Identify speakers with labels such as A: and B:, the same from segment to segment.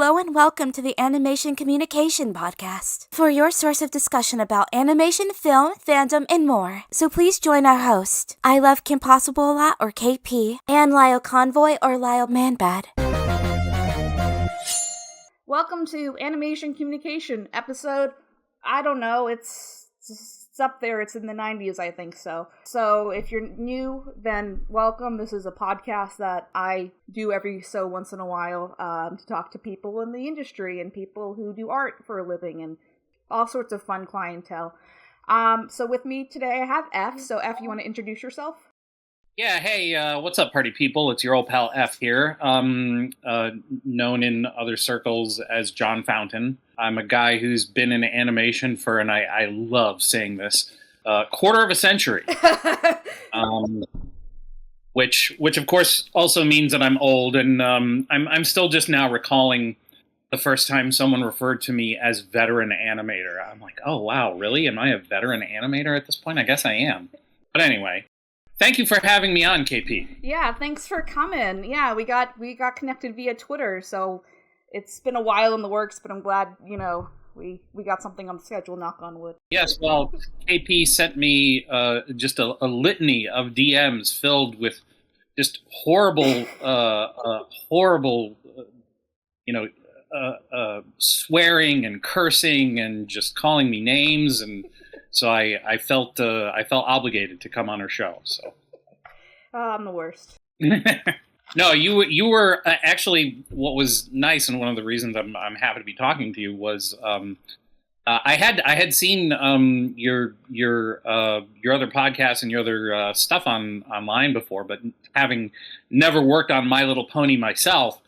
A: Hello and welcome to the Animation Communication Podcast, for your source of discussion about animation, film, fandom, and more. So please join our host, I Love Kim Possible a Lot, or KP, and Lyle Convoy, or Lyle Manbad.
B: Welcome to Animation Communication episode, I don't know, it's up there, it's in the 90s, I think so. So if you're new, then welcome. This is a podcast that I do every so once in a while to talk to people in the industry and people who do art for a living and all sorts of fun clientele. So with me today I have F. So F, you want to introduce yourself?
C: Yeah, hey, what's up, party people? It's your old pal F here, known in other circles as John Fountain. I'm a guy who's been in animation for, and I love saying this, quarter of a century. Which of course also means that I'm old, and I'm still just now recalling the first time someone referred to me as veteran animator. I'm like, oh wow, really? Am I a veteran animator at this point? I guess I am. But anyway. Thank you for having me on, KP.
B: Yeah, thanks for coming. Yeah, we got connected via Twitter, so it's been a while in the works, but I'm glad, we got something on the schedule, knock on wood.
C: Yes, well, KP sent me just a litany of DMs filled with just horrible, swearing and cursing and just calling me names, and so I felt obligated to come on her show. So
B: I'm the worst.
C: No, you were actually, what was nice, and one of the reasons I'm happy to be talking to you was I had seen your other podcasts and your other stuff online before, but having never worked on My Little Pony myself,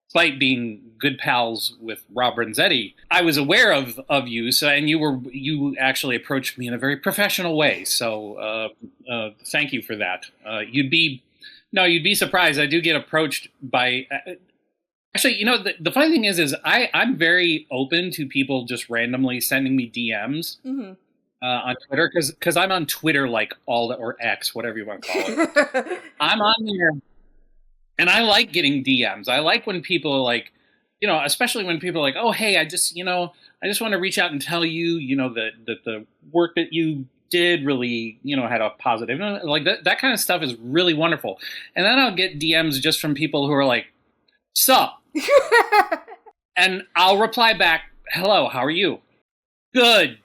C: despite being good pals with Rob Renzetti, I was aware of you. So, and you actually approached me in a very professional way. So, thank you for that. You'd be surprised. I do get approached by. Actually, the funny thing is I'm very open to people just randomly sending me DMs on Twitter because I'm on Twitter or X, whatever you want to call it. I'm on there. And I like getting DMs. I like when people are like, especially when people are like, oh, hey, I just want to reach out and tell you, that the work that you did really, had a positive, like that kind of stuff is really wonderful. And then I'll get DMs just from people who are like, sup? And I'll reply back, hello, how are you? Good.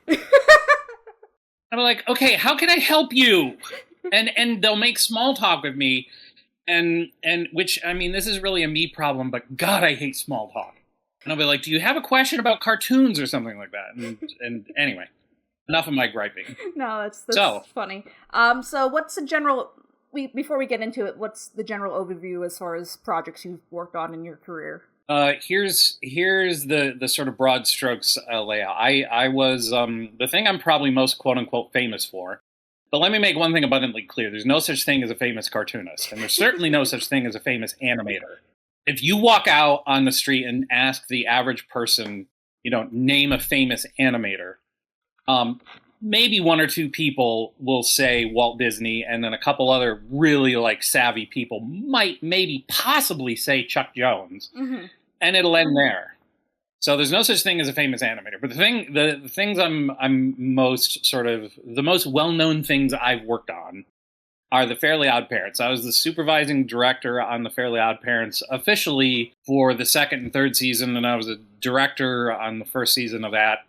C: I'm like, okay, how can I help you? And they'll make small talk with me. And which, I mean, this is really a me problem, but God, I hate small talk. And I'll be like, do you have a question about cartoons or something like that? And anyway, enough of my griping.
B: No, that's funny. So what's the general, before we get into it, what's the general overview as far as projects you've worked on in your career?
C: Here's the sort of broad strokes layout. I was, the thing I'm probably most quote unquote famous for. But let me make one thing abundantly clear. There's no such thing as a famous cartoonist, and there's certainly no such thing as a famous animator. If you walk out on the street and ask the average person, name a famous animator, maybe one or two people will say Walt Disney, and then a couple other really savvy people might maybe possibly say Chuck Jones, and it'll end there. So there's no such thing as a famous animator. But the things I'm most the most well-known things I've worked on are the Fairly Odd Parents. I was the supervising director on the Fairly Odd Parents officially for the second and third season, and I was a director on the first season of that.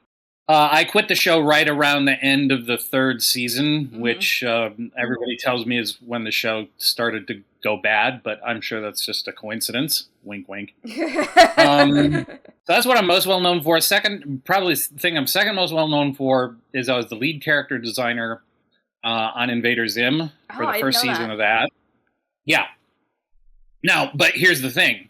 C: I quit the show right around the end of the third season, which everybody tells me is when the show started to go bad, but I'm sure that's just a coincidence. Wink, wink. So that's what I'm most well known for. Probably the thing I'm second most well known for is I was the lead character designer on Invader Zim for the first season of that. Yeah. Now, but here's the thing.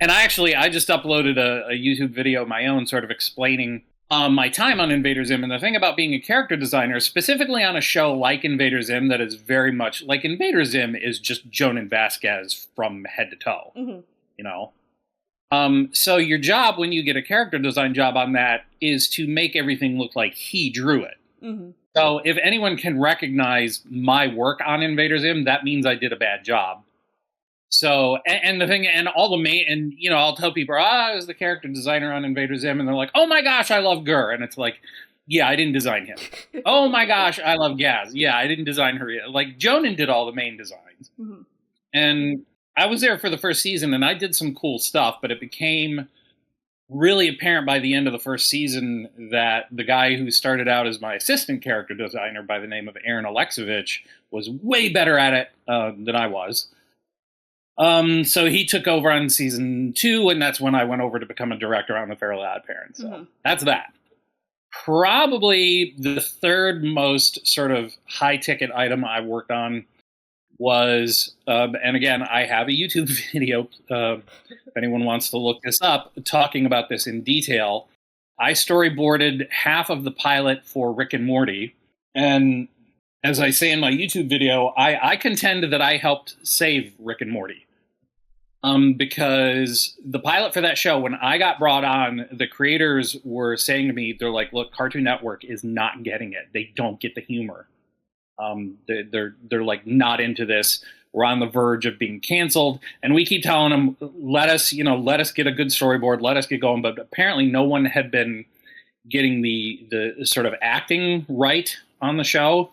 C: And I just uploaded a YouTube video of my own sort of explaining my time on Invader Zim. And the thing about being a character designer, specifically on a show like Invader Zim, that is very much like Invader Zim is just Jhonen Vasquez from head to toe, So your job when you get a character design job on that is to make everything look like he drew it. So if anyone can recognize my work on Invader Zim, that means I did a bad job. So, and the thing, and all the main, and I'll tell people, I was the character designer on Invader Zim, and they're like, oh my gosh, I love Gur, and it's like, yeah, I didn't design him. Oh my gosh, I love Gaz. Yeah, I didn't design her. Like Jonan did all the main designs, and I was there for the first season, and I did some cool stuff, but it became really apparent by the end of the first season that the guy who started out as my assistant character designer by the name of Aaron Alexovich was way better at it than I was. So he took over on season 2, and that's when I went over to become a director on The Fairly Odd Parents. So that's that. Probably the third most sort of high-ticket item I worked on was, and again, I have a YouTube video, if anyone wants to look this up, talking about this in detail. I storyboarded half of the pilot for Rick and Morty, and as I say in my YouTube video, I contend that I helped save Rick and Morty. Because the pilot for that show, when I got brought on, the creators were saying to me, they're like, look, Cartoon Network is not getting it. They don't get the humor. They're like not into this. We're on the verge of being canceled. And we keep telling them, let us get a good storyboard, let us get going. But apparently no one had been getting the sort of acting right on the show.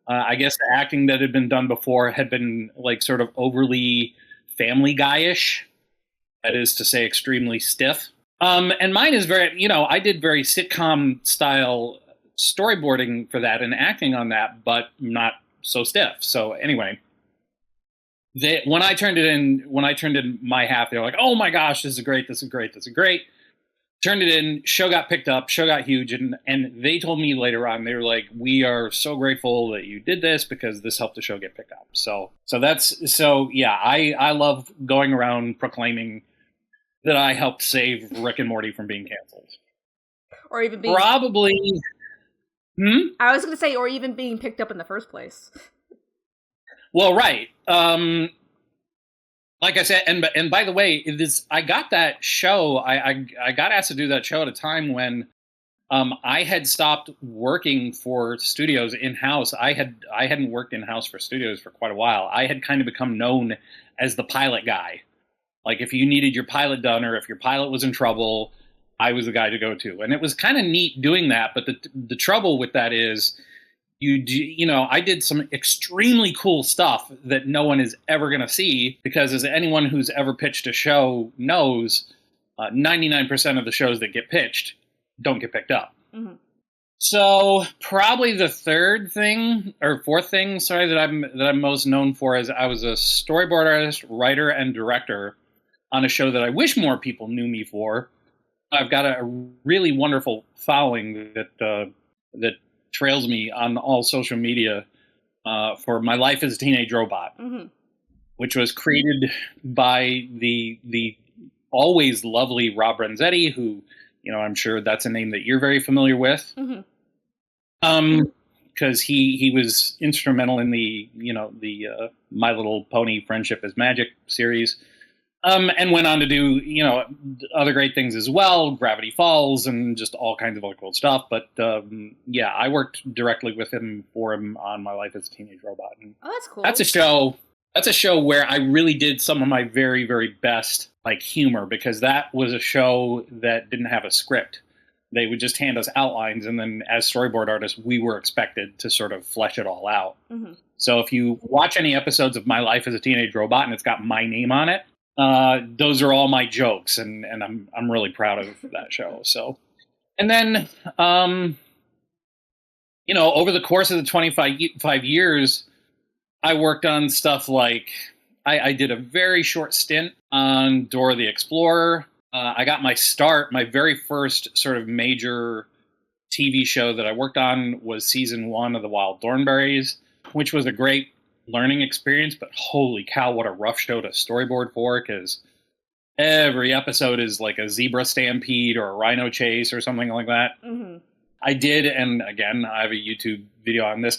C: I guess the acting that had been done before had been like sort of overly Family Guy-ish, that is to say, extremely stiff. And mine is very, I did very sitcom style storyboarding for that and acting on that, but not so stiff. So anyway, when I turned in my half, they're like, "Oh my gosh, this is great! This is great! This is great!" Turned it in. Show got picked up. Show got huge, and they told me later on, they were like, "We are so grateful that you did this because this helped the show get picked up." So yeah, I love going around proclaiming that I helped save Rick and Morty from being canceled,
B: or even being
C: probably.
B: I was going to say, or even being picked up in the first place.
C: Well, right. Like I said, and by the way, I got that show. I got asked to do that show at a time when I had stopped working for studios in-house. I hadn't worked in-house for studios for quite a while. I had kind of become known as the pilot guy. Like if you needed your pilot done or if your pilot was in trouble, I was the guy to go to. And it was kind of neat doing that. But the trouble with that is I did some extremely cool stuff that no one is ever going to see because as anyone who's ever pitched a show knows, 99% of the shows that get pitched don't get picked up. So probably the fourth thing, that I'm most known for is I was a storyboard artist, writer, and director on a show that I wish more people knew me for. I've got a really wonderful following that trails me on all social media for My Life as a Teenage Robot, which was created by the always lovely Rob Renzetti, who, I'm sure that's a name that you're very familiar with. Because he was instrumental in the My Little Pony Friendship is Magic series. And went on to do, other great things as well, Gravity Falls and just all kinds of other cool stuff. But yeah, I worked directly with him on My Life as a Teenage Robot. And
B: oh, that's cool.
C: That's a show where I really did some of my very, very best humor, because that was a show that didn't have a script. They would just hand us outlines, and then as storyboard artists, we were expected to sort of flesh it all out. So if you watch any episodes of My Life as a Teenage Robot and it's got my name on it, those are all my jokes, and I'm really proud of that show. So, and then, over the course of the 25 years, I worked on stuff like, I did a very short stint on Dora the Explorer. I got my very first sort of major TV show that I worked on was season 1 of The Wild Thornberrys, which was a great learning experience, but holy cow, what a rough show to storyboard for, because every episode is like a zebra stampede or a rhino chase or something like that. I did, and again, I have a YouTube video on this.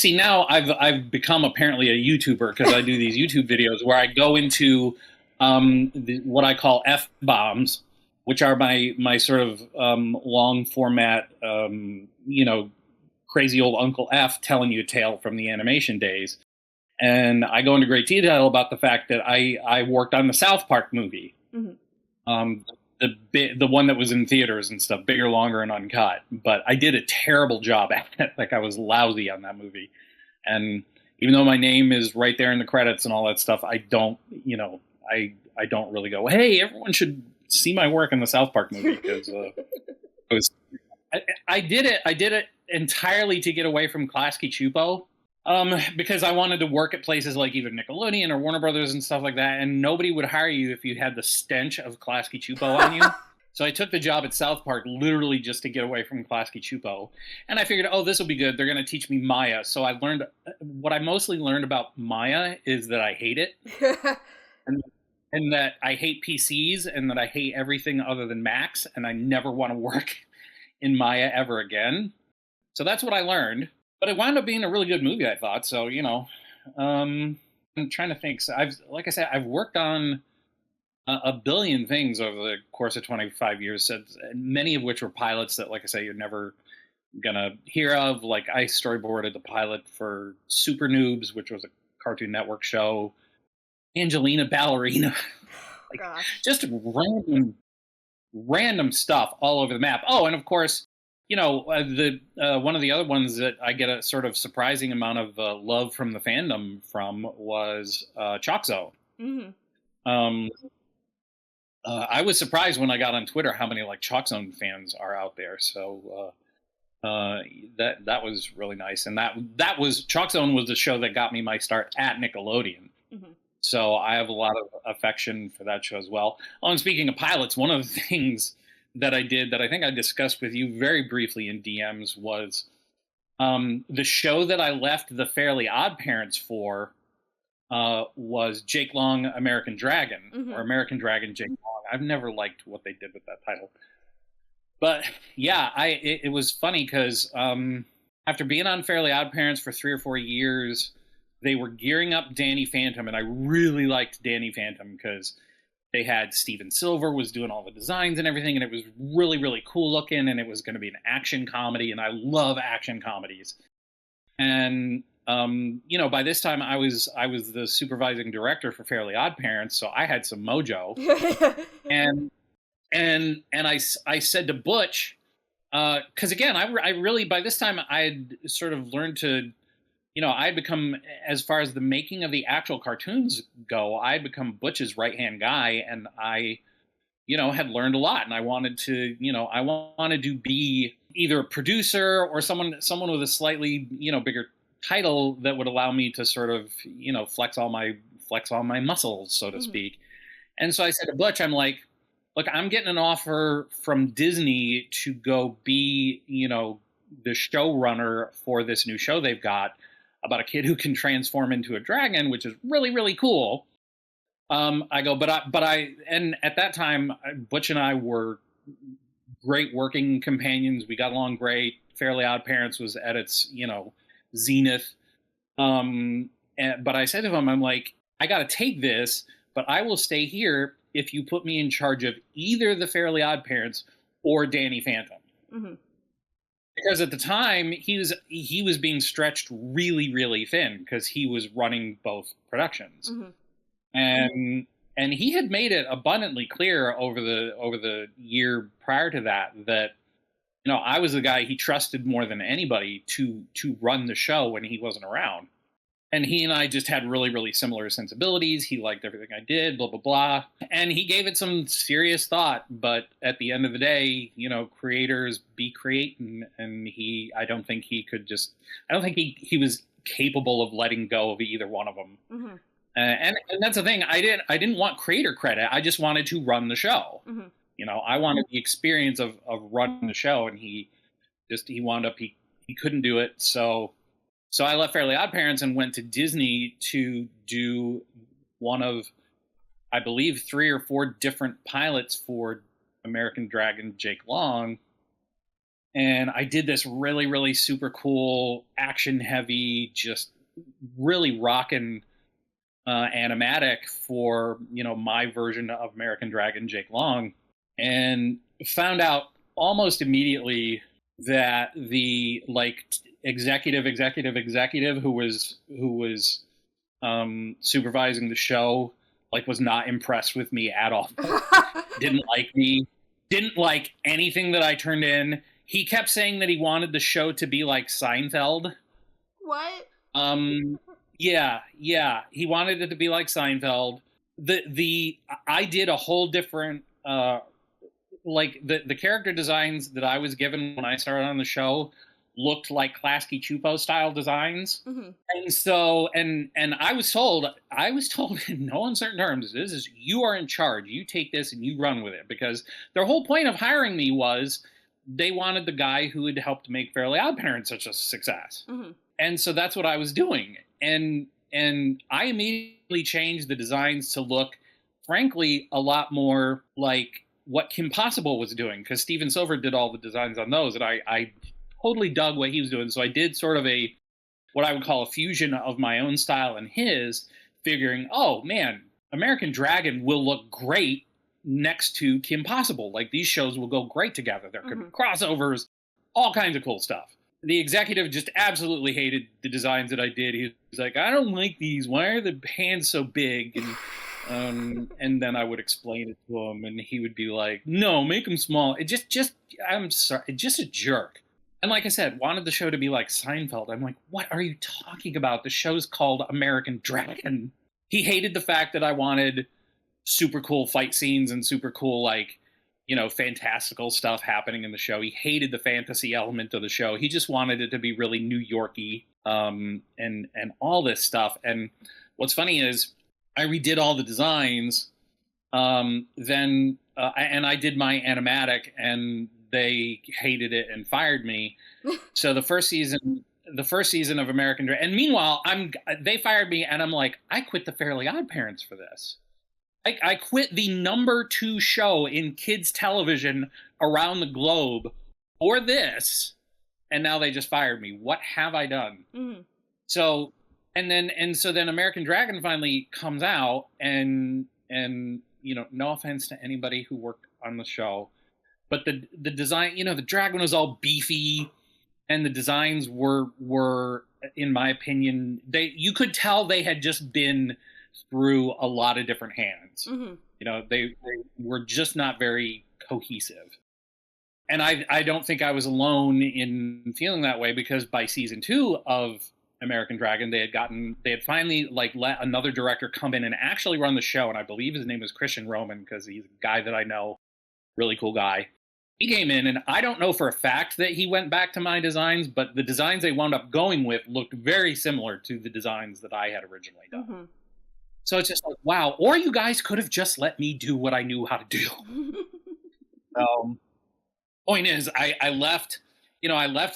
C: Now I've become apparently a YouTuber because I do these YouTube videos where I go into what I call F-bombs, which are my sort of long format, crazy old Uncle F telling you a tale from the animation days. And I go into great detail about the fact that I worked on the South Park movie, the one that was in theaters and stuff, bigger, longer, and uncut. But I did a terrible job at it. Like, I was lousy on that movie. And even though my name is right there in the credits and all that stuff, I don't, I don't really go, hey, everyone should see my work in the South Park movie, because I did it entirely to get away from Klasky Csupo, because I wanted to work at places like either Nickelodeon or Warner Brothers and stuff like that, and nobody would hire you if you had the stench of Klasky Csupo on you. So I took the job at South Park literally just to get away from Klasky Csupo, and I figured, oh, this will be good. They're going to teach me Maya. So I learned what I mostly learned about Maya is that I hate it. And that I hate PCs, and that I hate everything other than Macs, and I never want to work in Maya ever again. So that's what I learned. But it wound up being a really good movie, I thought. So, I'm trying to think. So like I said, I've worked on a billion things over the course of 25 years, so many of which were pilots that, like I say, you're never gonna hear of. Like, I storyboarded the pilot for Super Noobs, which was a Cartoon Network show. Angelina Ballerina, just random stuff all over the map. Oh, and of course, the one of the other ones that I get a sort of surprising amount of love from the fandom from was Chalk Zone. I was surprised when I got on Twitter how many Chalk Zone fans are out there. So that was really nice, and that was Chalk Zone was the show that got me my start at Nickelodeon. So I have a lot of affection for that show as well. Oh, and speaking of pilots, one of the things that I did that I think I discussed with you very briefly in DMs was the show that I left the Fairly Odd Parents for was Jake Long, American Dragon, or American Dragon Jake Long. I've never liked what they did with that title. But yeah, it was funny because after being on Fairly Odd Parents for 3 or 4 years, they were gearing up Danny Phantom, and I really liked Danny Phantom because they had Steven Silver was doing all the designs and everything, and it was really, really cool looking, and it was going to be an action comedy, and I love action comedies. And by this time I was the supervising director for Fairly Odd Parents, so I had some mojo. and I said to Butch, because again, I really, by this time I had sort of learned to, I'd become, as far as the making of the actual cartoons go, I'd become Butch's right-hand guy, and I, had learned a lot, and I wanted to, I wanted to be either a producer or someone with a slightly, bigger title that would allow me to sort of, flex all my muscles, so to speak. And so I said to Butch, I'm like, look, I'm getting an offer from Disney to go be, the showrunner for this new show they've got about a kid who can transform into a dragon, which is really, really cool. I go, but I, and at that time, Butch and I were great working companions. We got along great. Fairly Odd Parents was at its, zenith. But I said to him, I'm like, I got to take this, but I will stay here if you put me in charge of either the Fairly Odd Parents or Danny Phantom. Because at the time he was being stretched really, really thin because he was running both productions, and he had made it abundantly clear over the year prior to that I was the guy he trusted more than anybody to run the show when he wasn't around. And he and I just had really, really similar sensibilities. He liked everything I did, blah, blah, blah. And he gave it some serious thought. But at the end of the day, creators be creating. And I don't think he was capable of letting go of either one of them. And that's the thing. I didn't want creator credit. I just wanted to run the show. I wanted the experience of running the show. And he wound up, he couldn't do it. So I left Fairly Odd Parents and went to Disney to do one of, I believe, 3 or 4 different pilots for American Dragon Jake Long. And I did this really, really super cool, action-heavy, just really rockin' animatic for, my version of American Dragon Jake Long. And found out almost immediately that the executive who was supervising the show, like, was not impressed with me at all. Didn't like me. Didn't like anything that I turned in. He kept saying that he wanted the show to be like Seinfeld.
B: What?
C: Yeah. He wanted it to be like Seinfeld. I did a whole different, like, the character designs that I was given when I started on the show looked like Klasky Chupo style designs.
B: Mm-hmm.
C: And so, and I was told in no uncertain terms, you are in charge. You take this and you run with it, because their whole point of hiring me was they wanted the guy who had helped make Fairly Odd Parents such a success.
B: Mm-hmm.
C: And so that's what I was doing. And I immediately changed the designs to look, frankly, a lot more like what Kim Possible was doing, because Steven Silver did all the designs on those, and I totally dug what he was doing. So I did sort of what I would call a fusion of my own style and his, figuring, oh man, American Dragon will look great next to Kim Possible. Like, these shows will go great together. There could be crossovers, all kinds of cool stuff. The executive just absolutely hated the designs that I did. He was like, I don't like these. Why are the hands so big? And then I would explain it to him, and he would be like, no, make them small. I'm sorry, just a jerk. And like I said, wanted the show to be like Seinfeld. I'm like, what are you talking about? The show's called American Dragon. He hated the fact that I wanted super cool fight scenes and super cool, like, fantastical stuff happening in the show. He hated the fantasy element of the show. He just wanted it to be really New Yorky, and all this stuff. And what's funny is I redid all the designs, and I did my animatic, and they hated it and fired me. So the first season of American Dragon, and meanwhile, they fired me, and I'm like, I quit the Fairly Odd Parents for this. I quit the #2 show in kids television around the globe for this, and now they just fired me. What have I done? Mm-hmm. So then American Dragon finally comes out, and no offense to anybody who worked on the show, but the design, the dragon was all beefy, and the designs were in my opinion, you could tell they had just been through a lot of different hands. Mm-hmm. They were just not very cohesive. And I don't think I was alone in feeling that way, because by season 2 of American Dragon, they had finally let another director come in and actually run the show. And I believe his name is Christian Roman, because he's a guy that I know, really cool guy. He came in, and I don't know for a fact that he went back to my designs, but the designs they wound up going with looked very similar to the designs that I had originally done. Mm-hmm. So it's just like, wow. Or you guys could have just let me do what I knew how to do. Point is, I left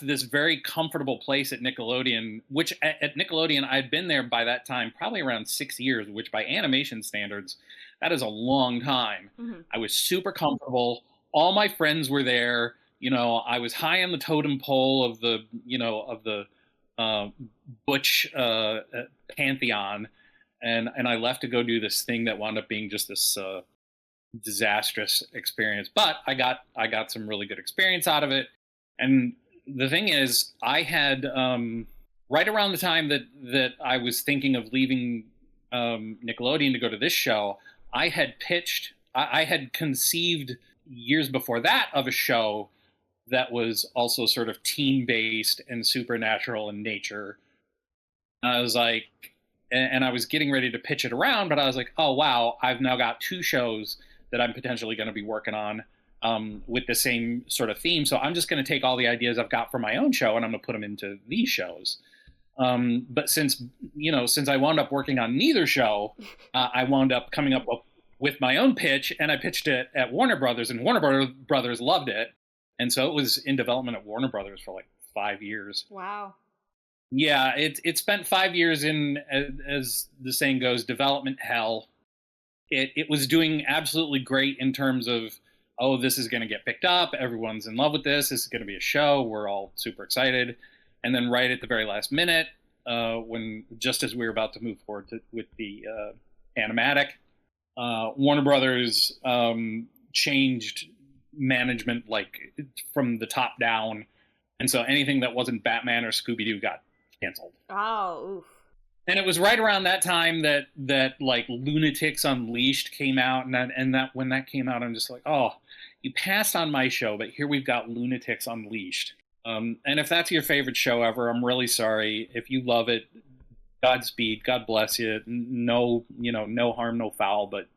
C: this very comfortable place at Nickelodeon, which at Nickelodeon, I'd been there by that time, probably around 6 years, which by animation standards, that is a long time. Mm-hmm. I was super comfortable. All my friends were there. I was high on the totem pole of the Butch pantheon. And I left to go do this thing that wound up being just this disastrous experience. But I got some really good experience out of it. And the thing is, I had right around the time that I was thinking of leaving Nickelodeon to go to this show, I had conceived years before that of a show that was also sort of teen-based and supernatural in nature. And I was like, and I was getting ready to pitch it around, but I was like, oh, wow, I've now got 2 shows that I'm potentially going to be working on with the same sort of theme. So I'm just going to take all the ideas I've got for my own show, and I'm going to put them into these shows. But since I wound up working on neither show, I wound up coming up with my own pitch, and I pitched it at Warner Brothers, and Warner Brothers loved it. And so it was in development at Warner Brothers for like 5 years.
B: Wow.
C: Yeah, it spent 5 years in, as the saying goes, development hell. It was doing absolutely great in terms of, oh, this is going to get picked up. Everyone's in love with this. This is going to be a show. We're all super excited. And then right at the very last minute, when just as we were about to move forward with the animatic, Warner Brothers changed management from the top down. And so anything that wasn't Batman or Scooby-Doo got canceled.
B: Oh, oof.
C: And it was right around that time that like Lunatics Unleashed came out, and that when that came out, I'm just like, oh, you passed on my show, but here we've got Lunatics Unleashed. And if that's your favorite show ever, I'm really sorry. If you love it, Godspeed, God bless you. No, no harm, no foul. But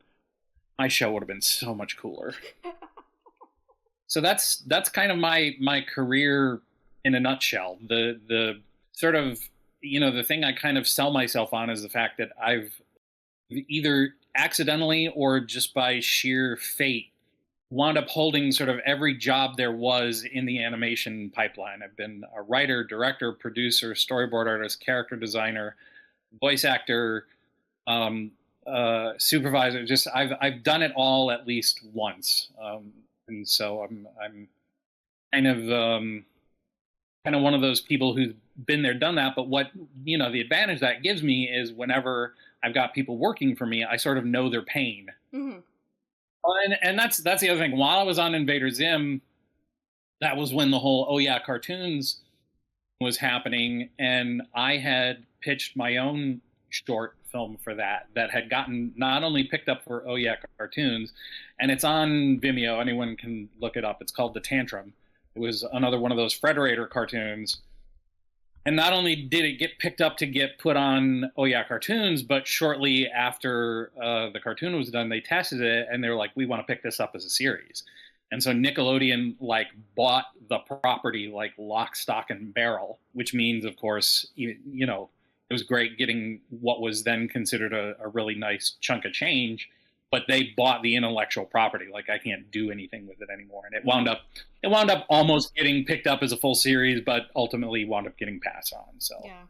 C: my show would have been so much cooler. So that's kind of my career in a nutshell. The sort of, the thing I kind of sell myself on is the fact that I've either accidentally or just by sheer fate wound up holding sort of every job there was in the animation pipeline. I've been a writer, director, producer, storyboard artist, character designer, voice actor, supervisor. Just I've done it all at least once, and so I'm kind of one of those people who's been there, done that. But what the advantage that gives me is whenever I've got people working for me, I sort of know their pain. Mm-hmm. And that's the other thing. While I was on Invader Zim, that was when the whole Oh Yeah Cartoons was happening, and I had pitched my own short film for that had gotten not only picked up for Oh Yeah Cartoons, and it's on Vimeo. Anyone can look it up. It's called The Tantrum. It was another one of those Frederator cartoons. And not only did it get picked up to get put on Oh Yeah Cartoons, but shortly after the cartoon was done, they tested it and they were like, we want to pick this up as a series. And so Nickelodeon like bought the property like lock, stock, and barrel, which means, of course, it was great getting what was then considered a really nice chunk of change. But they bought the intellectual property. Like I can't do anything with it anymore. And it wound up almost getting picked up as a full series, but ultimately wound up getting passed on. So, yeah.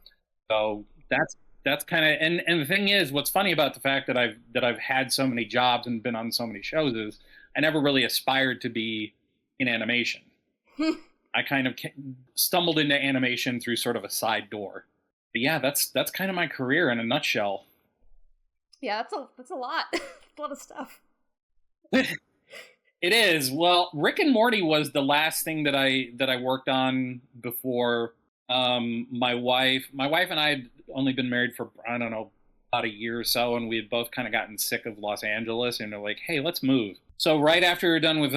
C: So that's kind of, and the thing is, what's funny about the fact that I've had so many jobs and been on so many shows is I never really aspired to be in animation. I kind of stumbled into animation through sort of a side door. But yeah, that's kind of my career in a nutshell.
B: Yeah, that's a lot. A lot of stuff.
C: It is. Well, Rick and Morty was the last thing that I worked on before my wife and I had only been married for, I don't know, about a year or so, and we had both kind of gotten sick of Los Angeles, and they're like, hey, let's move. So right after we were done with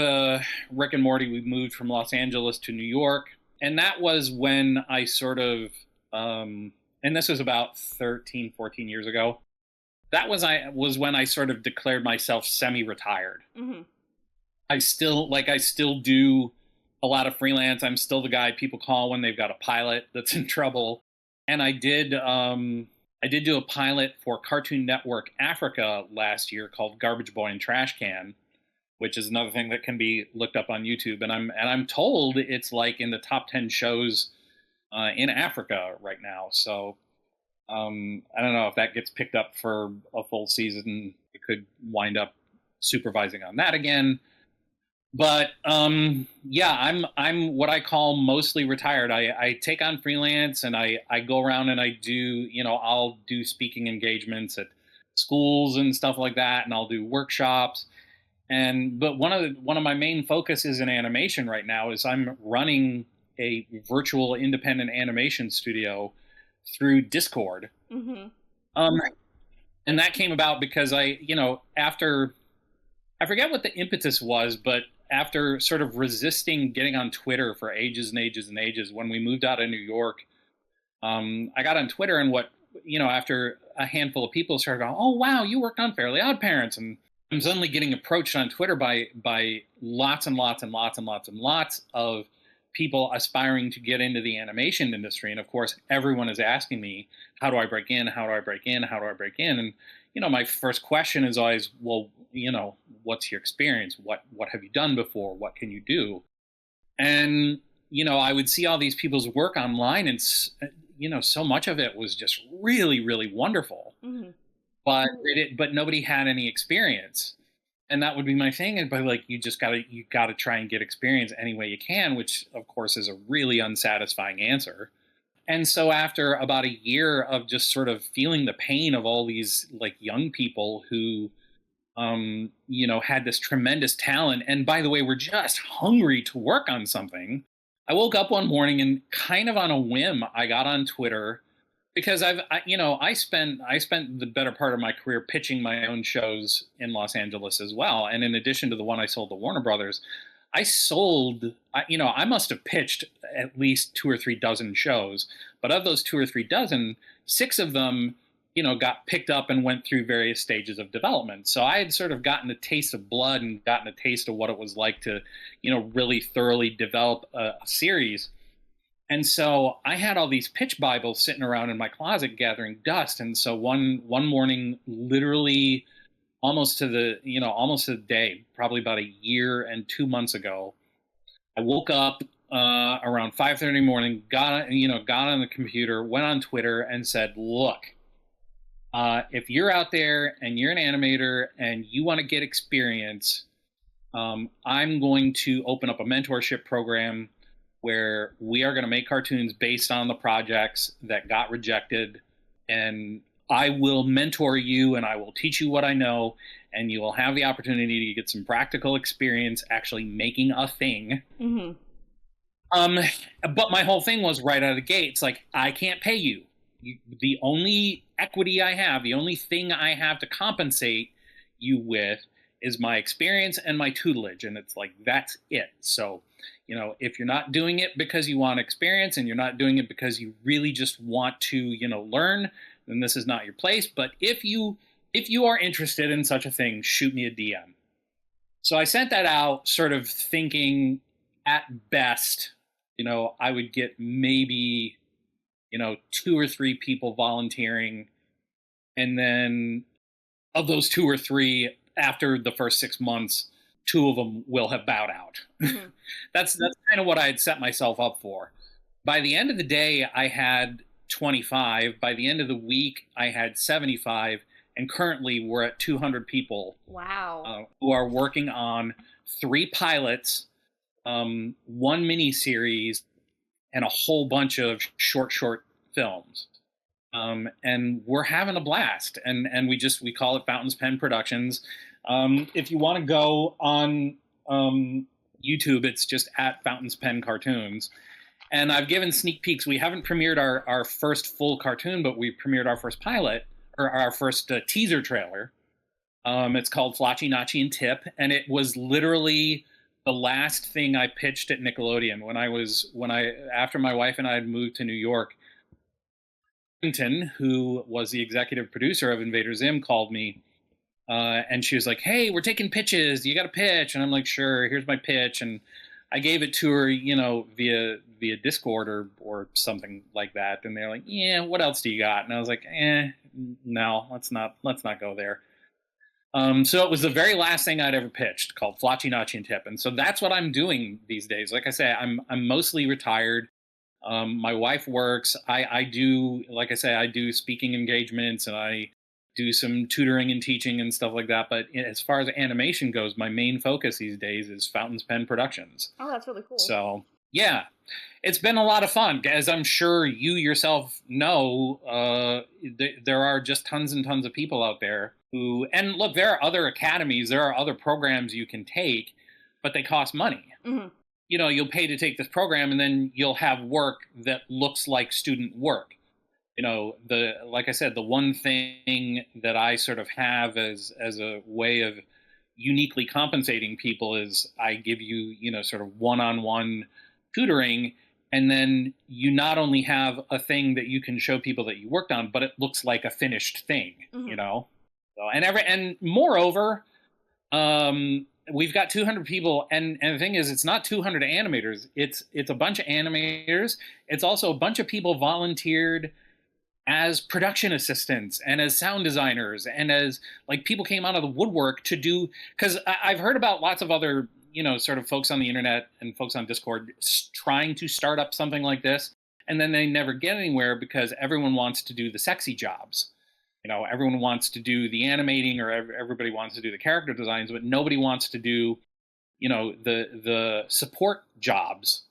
C: Rick and Morty, we moved from Los Angeles to New York, and that was when I sort of, and this was about 13, 14 years ago, that was when I sort of declared myself semi-retired. Mm-hmm. I still do a lot of freelance. I'm still the guy people call when they've got a pilot that's in trouble. And I did do a pilot for Cartoon Network Africa last year called Garbage Boy and Trash Can, which is another thing that can be looked up on YouTube. And I'm told it's like in the top 10 shows in Africa right now. So. I don't know if that gets picked up for a full season. It could wind up supervising on that again. But yeah, I'm what I call mostly retired. I take on freelance and I go around and I do, I'll do speaking engagements at schools and stuff like that, and I'll do workshops. But one of my main focuses in animation right now is I'm running a virtual independent animation studio through Discord. Mm-hmm. And that came about because I forget what the impetus was, but after sort of resisting getting on Twitter for ages and ages and ages, when we moved out of New York, I got on Twitter, and after a handful of people started going, oh, wow, you worked on Fairly Odd Parents. And I'm suddenly getting approached on Twitter by lots and lots and lots and lots and lots of people aspiring to get into the animation industry. And of course, everyone is asking me, how do I break in? How do I break in? How do I break in? And, my first question is always, well, what's your experience? What have you done before? What can you do? And, I would see all these people's work online, and, so much of it was just really, really wonderful. Mm-hmm. But nobody had any experience. And that would be my thing. But like, you gotta try and get experience any way you can, which of course is a really unsatisfying answer. And so after about a year of just sort of feeling the pain of all these like young people who, had this tremendous talent, and by the way, were just hungry to work on something, I woke up one morning and kind of on a whim, I got on Twitter, because I spent the better part of my career pitching my own shows in Los Angeles as well. And in addition to the one I sold to Warner Brothers, I must have pitched at least 2 or 3 dozen shows, but of those 2 or 3 dozen, 6 of them, got picked up and went through various stages of development. So I had sort of gotten a taste of blood and gotten a taste of what it was like to, really thoroughly develop a series. And so I had all these pitch Bibles sitting around in my closet gathering dust. And so one morning, literally almost to the day, probably about a year and 2 months ago, I woke up around 5:30 in the morning, got on the computer, went on Twitter and said, look, if you're out there and you're an animator and you want to get experience, I'm going to open up a mentorship program where we are going to make cartoons based on the projects that got rejected, and I will mentor you and I will teach you what I know, and you will have the opportunity to get some practical experience actually making a thing.
B: Mm-hmm.
C: But my whole thing was right out of the gate, it's like, I can't pay you. The only equity I have, the only thing I have to compensate you with is my experience and my tutelage. And it's like, that's it. So, if you're not doing it because you want experience and you're not doing it because you really just want to, learn, then this is not your place. But if you are interested in such a thing, shoot me a DM. So I sent that out sort of thinking at best, I would get maybe, 2 or 3 people volunteering. And then of those 2 or 3, after the first 6 months, 2 of them will have bowed out. Mm-hmm. That's kind of what I had set myself up for. By the end of the day, I had 25. By the end of the week, I had 75. And currently, we're at 200 people.
B: Wow.
C: Who are working on 3 pilots, 1 miniseries, and a whole bunch of short films. And we're having a blast. And we call it Fountain's Pen Productions. If you want to go on YouTube, it's just at Fountain's Pen Cartoons. And I've given sneak peeks. We haven't premiered our first full cartoon, but we premiered our first pilot, or our first teaser trailer. It's called Flotchy, Notchy, and Tip. And it was literally the last thing I pitched at Nickelodeon after my wife and I had moved to New York. Clinton, who was the executive producer of Invader Zim, called me. And she was like, hey, we're taking pitches. You got a pitch? And I'm like, sure, here's my pitch. And I gave it to her, via Discord or something like that. And they're like, yeah, what else do you got? And I was like, no, let's not go there. So it was the very last thing I'd ever pitched, called Flotchy, Notchy, and Tip. And so that's what I'm doing these days. Like I say, I'm mostly retired. My wife works. I do speaking engagements, and I do some tutoring and teaching and stuff like that. But as far as animation goes, my main focus these days is Fountain's Pen Productions.
B: Oh, that's really cool.
C: So, yeah, it's been a lot of fun. As I'm sure you yourself know, there are just tons and tons of people out there who, and look, there are other academies, there are other programs you can take, but they cost money.
B: Mm-hmm.
C: You'll pay to take this program, and then you'll have work that looks like student work. Like I said, the one thing that I sort of have as a way of uniquely compensating people is I give you, sort of one-on-one tutoring, and then you not only have a thing that you can show people that you worked on, but it looks like a finished thing,
B: mm-hmm.
C: So, and moreover, we've got 200 people, and the thing is, it's not 200 animators. It's a bunch of animators. It's also a bunch of people volunteered as production assistants and as sound designers, and as people came out of the woodwork to do, because I've heard about lots of other, sort of folks on the internet and folks on Discord trying to start up something like this, and then they never get anywhere because everyone wants to do the sexy jobs. Everyone wants to do the animating, or everybody wants to do the character designs, but nobody wants to do, the support jobs.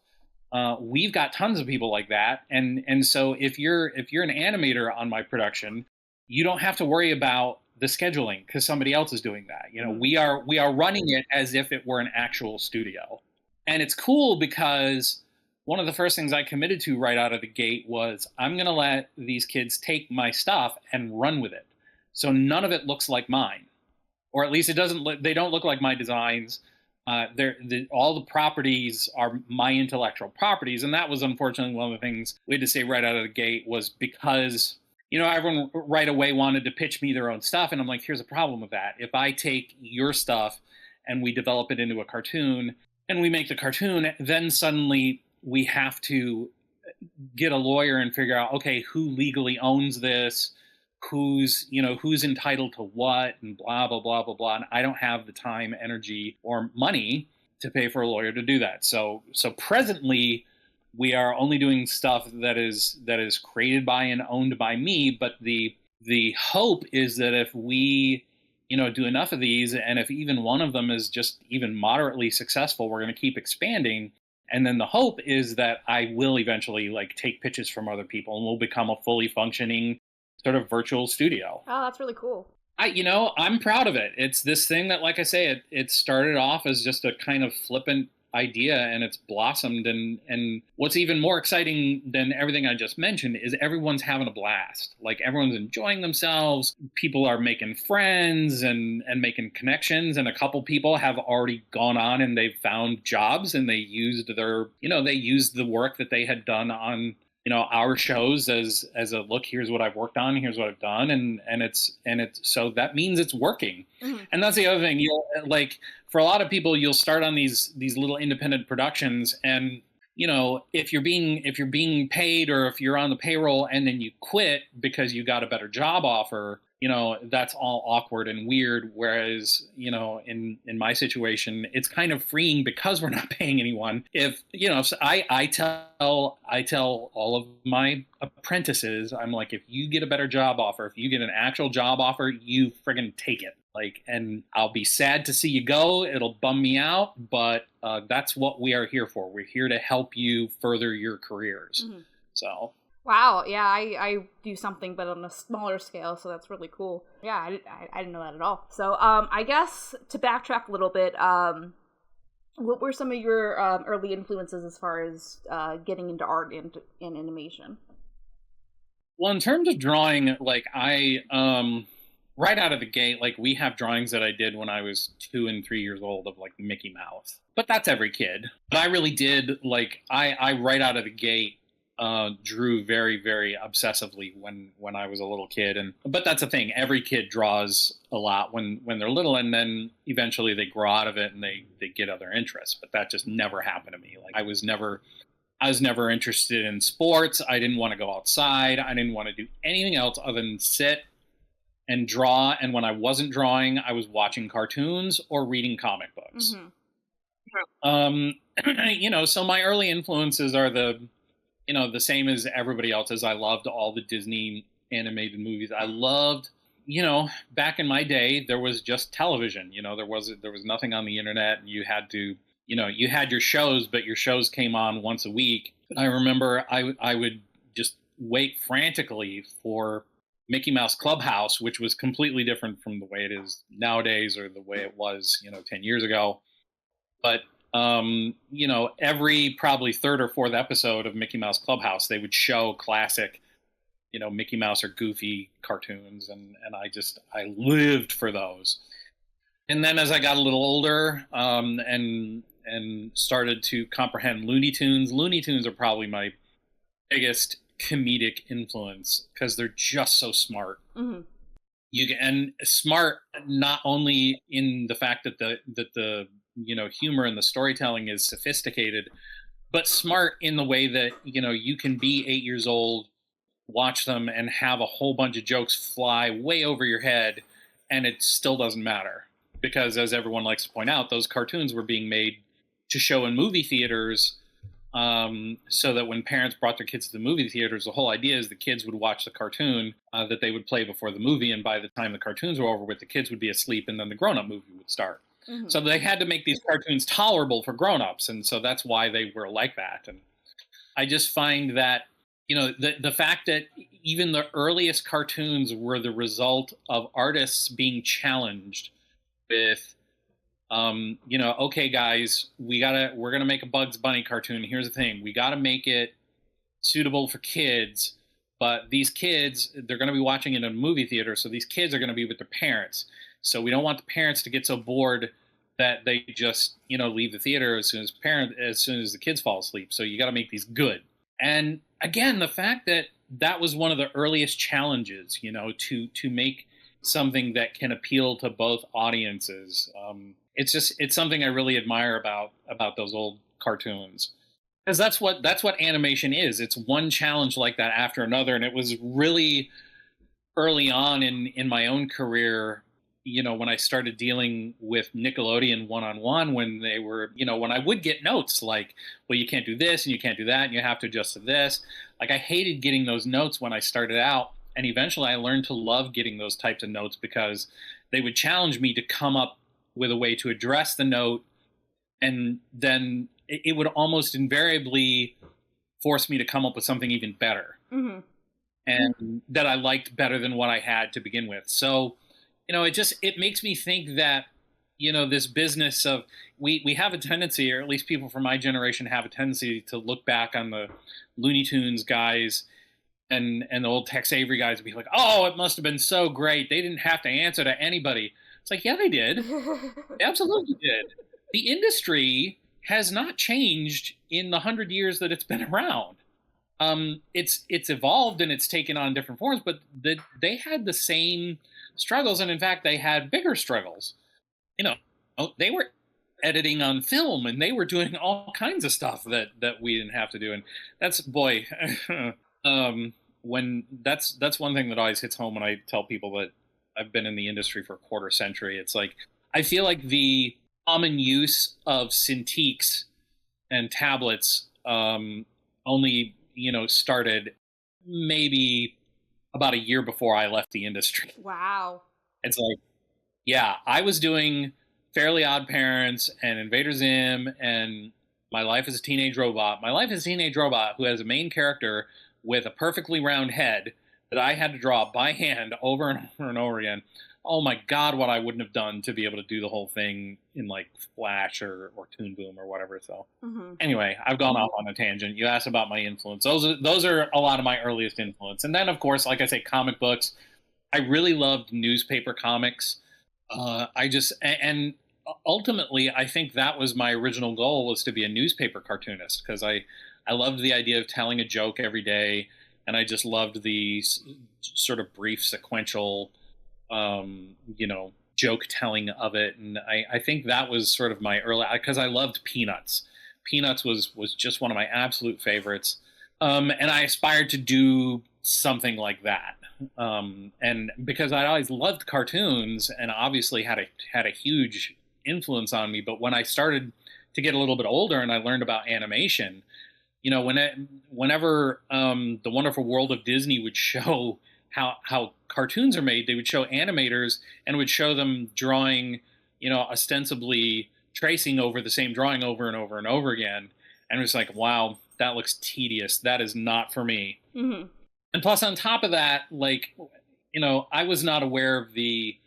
C: We've got tons of people like that, and so if you're an animator on my production, you don't have to worry about the scheduling because somebody else is doing that. We are running it as if it were an actual studio, and it's cool because one of the first things I committed to right out of the gate was I'm going to let these kids take my stuff and run with it. So none of it looks like mine, or at least it doesn't. They don't look like my designs. All the properties are my intellectual properties, and that was unfortunately one of the things we had to say right out of the gate was because everyone right away wanted to pitch me their own stuff, and I'm like, here's a problem with that. If I take your stuff and we develop it into a cartoon and we make the cartoon, then suddenly we have to get a lawyer and figure out, okay, who legally owns this, who's entitled to what, and blah, blah, blah, blah, blah. And I don't have the time, energy, or money to pay for a lawyer to do that. So presently, we are only doing stuff that is created by and owned by me. But the hope is that if we do enough of these, and if even one of them is just even moderately successful, we're going to keep expanding. And then the hope is that I will eventually take pitches from other people and we'll become a fully functioning sort of virtual studio.
B: Oh, that's really cool.
C: I'm proud of it. It's this thing that, like I say, it started off as just a kind of flippant idea, and it's blossomed. And what's even more exciting than everything I just mentioned is everyone's having a blast. Everyone's enjoying themselves. People are making friends and making connections. And a couple people have already gone on and they've found jobs, and they used the work that they had done on our shows as a look, here's what I've worked on, here's what I've done, and it's so that means it's working. Mm-hmm. And that's the other thing. You'll for a lot of people, you'll start on these little independent productions, and if you're being paid, or if you're on the payroll and then you quit because you got a better job offer, that's all awkward and weird. Whereas, in my situation, it's kind of freeing because we're not paying anyone. If, so I tell all of my apprentices, I'm like, if you get a better job offer, if you get an actual job offer, you friggin' take it. And I'll be sad to see you go. It'll bum me out, but that's what we are here for. We're here to help you further your careers. Mm-hmm. So.
B: Wow, yeah, I do something, but on a smaller scale, so that's really cool. Yeah, I didn't know that at all. So, I guess to backtrack a little bit, what were some of your early influences as far as getting into art and animation?
C: Well, in terms of drawing, right out of the gate, we have drawings that I did when I was 2 and 3 years old of Mickey Mouse. But that's every kid. But I really did, I right out of the gate, drew very, very obsessively when I was a little kid. But that's the thing. Every kid draws a lot when they're little, and then eventually they grow out of it and they get other interests. But that just never happened to me. I was never interested in sports. I didn't want to go outside. I didn't want to do anything else other than sit and draw. And when I wasn't drawing, I was watching cartoons or reading comic books. Mm-hmm. So my early influences are the same as everybody else's. I loved all the Disney animated movies. I loved, back in my day, there was just television. There was nothing on the internet, and you had to, you had your shows, but your shows came on once a week. I remember I would just wait frantically for Mickey Mouse Clubhouse, which was completely different from the way it is nowadays or the way it was, 10 years ago. But every probably third or fourth episode of Mickey Mouse Clubhouse, they would show classic, Mickey Mouse or Goofy cartoons. And I lived for those. And then as I got a little older, and started to comprehend Looney Tunes are probably my biggest comedic influence because they're just so smart. Mm-hmm. And smart not only in the fact that the humor and the storytelling is sophisticated, but smart in the way that, you can be 8 years old, watch them and have a whole bunch of jokes fly way over your head, and it still doesn't matter. Because as everyone likes to point out, those cartoons were being made to show in movie theaters, so that when parents brought their kids to the movie theaters, the whole idea is the kids would watch the cartoon that they would play before the movie, and by the time the cartoons were over with, the kids would be asleep, and then the grown-up movie would start. Mm-hmm. So they had to make these cartoons tolerable for grown-ups, and so that's why they were like that. And I just find that, the fact that even the earliest cartoons were the result of artists being challenged with Okay, guys, we're gonna make a Bugs Bunny cartoon. Here's the thing: we gotta make it suitable for kids, but these kids, they're gonna be watching it in a movie theater, so these kids are gonna be with their parents. So we don't want the parents to get so bored that they just leave the theater as soon as the kids fall asleep. So you got to make these good. And again, the fact that that was one of the earliest challenges, to make something that can appeal to both audiences. It's something I really admire about those old cartoons, because that's what animation is. It's one challenge like that after another, and it was really early on in my own career. When I started dealing with Nickelodeon one-on-one, when they were, when I would get notes like, well, you can't do this and you can't do that and you have to adjust to this. Like, I hated getting those notes when I started out. And eventually I learned to love getting those types of notes, because they would challenge me to come up with a way to address the note. And then it would almost invariably force me to come up with something even better.
B: Mm-hmm.
C: And that I liked better than what I had to begin with. So, it makes me think that, this business of, we have a tendency, or at least people from my generation have a tendency, to look back on the Looney Tunes guys and the old Tex Avery guys and be like, oh, it must have been so great. They didn't have to answer to anybody. It's like, yeah, they did. They absolutely did. The industry has not changed in the 100 years that it's been around. It's evolved and it's taken on different forms, but they had the same struggles, and in fact they had bigger struggles. They were editing on film and they were doing all kinds of stuff that we didn't have to do. And that's when that's one thing that always hits home when I tell people that I've been in the industry for a quarter century. It's like, I feel like the common use of Cintiqs and tablets only started maybe about a year before I left the industry.
B: Wow.
C: It's like, yeah, I was doing Fairly Odd Parents and Invader Zim and My Life as a Teenage Robot. My Life as a Teenage Robot, who has a main character with a perfectly round head that I had to draw by hand over and over and over again. Oh my God, what I wouldn't have done to be able to do the whole thing in like Flash or Toon Boom or whatever. So Anyway, I've gone off on a tangent. You asked about my influence. Those are a lot of my earliest influence. And then, of course, like I say, comic books. I really loved newspaper comics. And ultimately, I think that was my original goal, was to be a newspaper cartoonist, because I loved the idea of telling a joke every day, and I just loved the sort of brief sequential joke telling of it. And I think that was sort of my early, because I loved Peanuts. Peanuts was just one of my absolute favorites. And I aspired to do something like that. And because I always loved cartoons and obviously had a huge influence on me. But when I started to get a little bit older and I learned about animation, whenever The Wonderful World of Disney would show how cartoons are made, they would show animators and would show them drawing, ostensibly tracing over the same drawing over and over and over again. And it was like, wow, that looks tedious. That is not for me.
B: Mm-hmm.
C: And plus, on top of that, I was not aware of the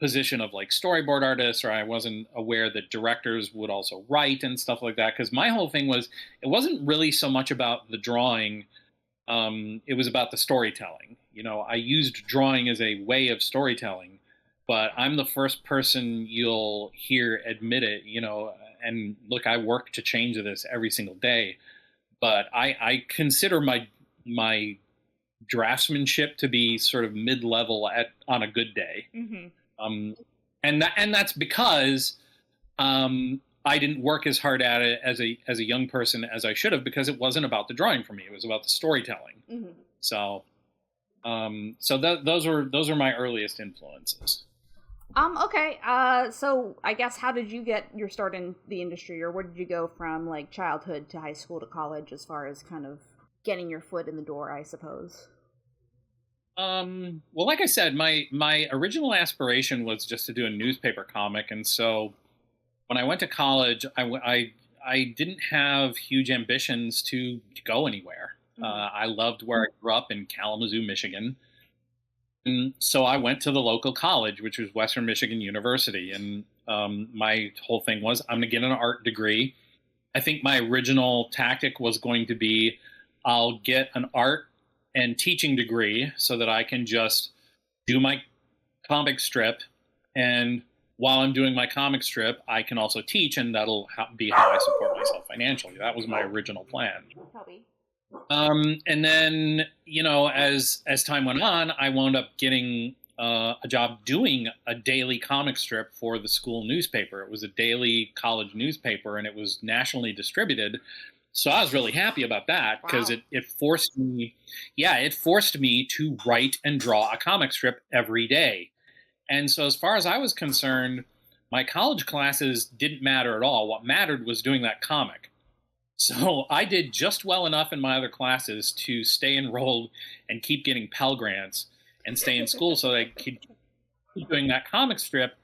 C: position of like storyboard artists, or I wasn't aware that directors would also write and stuff like that. Because my whole thing was, it wasn't really so much about the drawing. It was about the storytelling. I used drawing as a way of storytelling, but I'm the first person you'll hear admit it, and look, I work to change this every single day, but I consider my draftsmanship to be sort of mid-level on a good day.
B: Mm-hmm.
C: And that's because I didn't work as hard at it as a young person as I should have, because it wasn't about the drawing for me. It was about the storytelling.
B: Mm-hmm.
C: So those are my earliest influences.
B: Okay. So I guess, how did you get your start in the industry, or where did you go from like childhood to high school to college, as far as kind of getting your foot in the door, I suppose?
C: Well, like I said, my original aspiration was just to do a newspaper comic, and so when I went to college, I didn't have huge ambitions to go anywhere. Mm-hmm. I loved where I grew up in Kalamazoo, Michigan. And so I went to the local college, which was Western Michigan University. And my whole thing was, I'm going to get an art degree. I think my original tactic was going to be, I'll get an art and teaching degree so that I can just do my comic strip, and while I'm doing my comic strip, I can also teach, and that'll be how I support myself financially. That was my original plan. And then, as time went on, I wound up getting a job doing a daily comic strip for the school newspaper. It was a daily college newspaper, and it was nationally distributed. So I was really happy about that, because it forced me, to write and draw a comic strip every day. And so as far as I was concerned, my college classes didn't matter at all. What mattered was doing that comic. So I did just well enough in my other classes to stay enrolled and keep getting Pell Grants and stay in school so that I could keep doing that comic strip,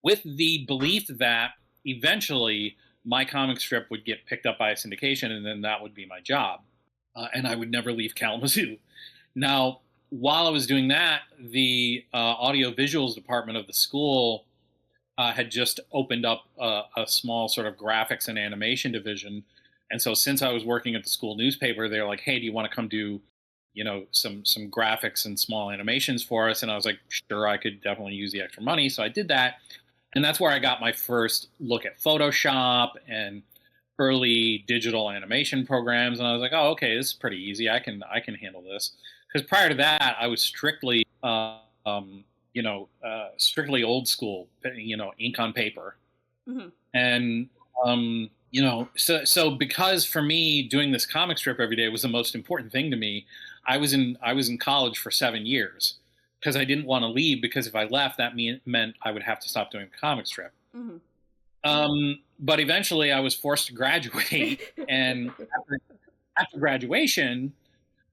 C: with the belief that eventually my comic strip would get picked up by a syndication, and then that would be my job. And I would never leave Kalamazoo. Now, while I was doing that, the audio visuals department of the school had just opened up a small sort of graphics and animation division. And so since I was working at the school newspaper, they were like, hey, do you want to come do, some graphics and small animations for us? And I was like, sure, I could definitely use the extra money. So I did that. And that's where I got my first look at Photoshop and early digital animation programs. And I was like, oh, okay, this is pretty easy. I can handle this. Because prior to that, I was strictly, strictly old school, ink on paper. Mm-hmm. And, so because for me, doing this comic strip every day was the most important thing to me, I was in college for 7 years, because I didn't want to leave, because if I left, that meant I would have to stop doing the comic strip. Mm-hmm. But eventually I was forced to graduate. And after graduation,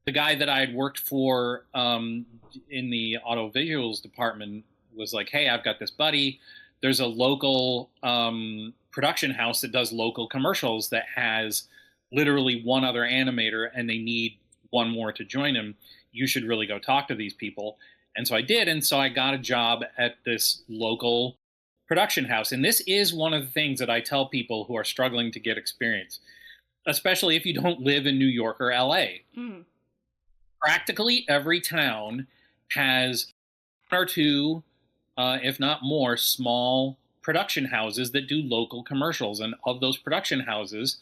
C: the guy that I had worked for in the auto visuals department was like, hey, I've got this buddy. There's a local production house that does local commercials that has literally one other animator, and they need one more to join him. You should really go talk to these people. And so I did. And so I got a job at this local production house. And this is one of the things that I tell people who are struggling to get experience, especially if you don't live in New York or LA. Mm. Practically every town has one or two, if not more, small production houses that do local commercials. And of those production houses,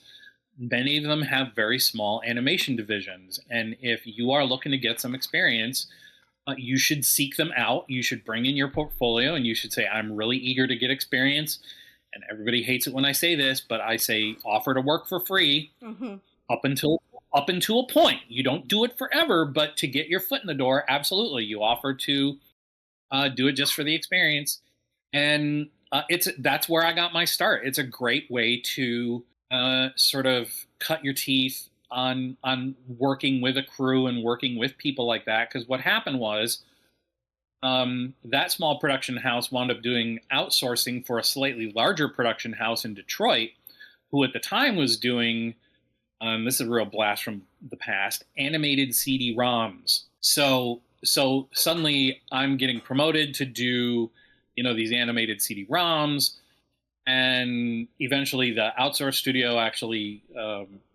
C: many of them have very small animation divisions. And if you are looking to get some experience, you should seek them out. You should bring in your portfolio, and you should say, I'm really eager to get experience. And everybody hates it when I say this, but I say offer to work for free. Mm-hmm. up until a point. You don't do it forever, but to get your foot in the door, absolutely. You offer to do it just for the experience. And that's where I got my start. It's a great way to sort of cut your teeth on working with a crew and working with people like that. Because what happened was that small production house wound up doing outsourcing for a slightly larger production house in Detroit, who at the time was doing, this is a real blast from the past, animated CD-ROMs. So suddenly I'm getting promoted to do, these animated CD-ROMs. And eventually the outsourced studio actually